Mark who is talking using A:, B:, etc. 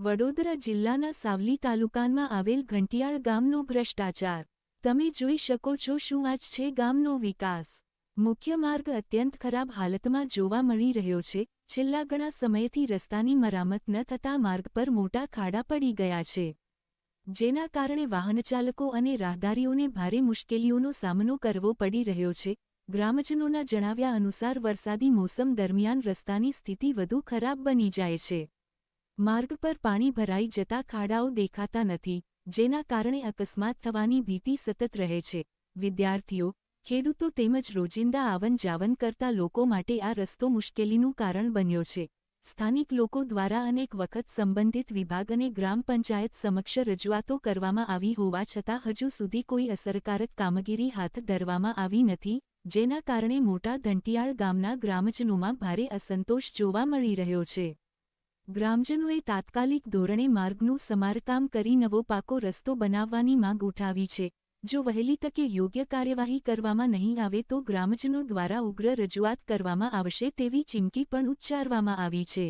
A: વડોદરા જિલ્લાના સાવલી તાલુકામાં આવેલ ઘંટિયાળ ગામનો ભ્રષ્ટાચાર. તમે જોઈ શકો છો શું આજ છે ગામનો વિકાસ. મુખ્ય માર્ગ અત્યંત ખરાબ હાલતમાં જોવા મળી રહ્યો છે. છેલ્લા ઘણા સમયથી રસ્તાની મરામત ન થતા માર્ગ પર મોટા ખાડા પડી ગયા છે, જેના કારણે વાહનચાલકો અને રાહદારીઓને ભારે મુશ્કેલીઓનો સામનો કરવો પડી રહ્યો છે. ગ્રામજનોના જણાવ્યા અનુસાર વરસાદી મોસમ દરમિયાન રસ્તાની સ્થિતિ વધુ ખરાબ બની જાય છે. માર્ગ પર પાણી ભરાઈ જતા ખાડાઓ દેખાતા નથી, જેના કારણે અકસ્માત થવાની ભીતિ સતત રહે છે. વિદ્યાર્થીઓ, ખેડૂતો તેમજ રોજિંદા આવન જાવન કરતા લોકો માટે આ રસ્તો મુશ્કેલીનું કારણ બન્યો છે. સ્થાનિક લોકો દ્વારા અનેક વખત સંબંધિત વિભાગ અને ગ્રામ પંચાયત સમક્ષ રજૂઆતો કરવામાં આવી હોવા છતાં હજુ સુધી કોઈ અસરકારક કામગીરી હાથ ધરવામાં આવી નથી, જેના કારણે મોટા ઘંટિયાળ ગામના ગ્રામજનોમાં ભારે અસંતોષ જોવા મળી રહ્યો છે. ગ્રામજનોએ તાત્કાલિક ધોરણે માર્ગનું સમારકામ કરી નવો પાકો રસ્તો બનાવવાની માંગ ઉઠાવી છે. જો વહેલી તકે યોગ્ય કાર્યવાહી કરવામાં નહીં આવે તો ગ્રામજનો દ્વારા ઉગ્ર રજૂઆત કરવામાં આવશે તેવી ચીમકી પણ ઉચ્ચારવામાં આવી છે.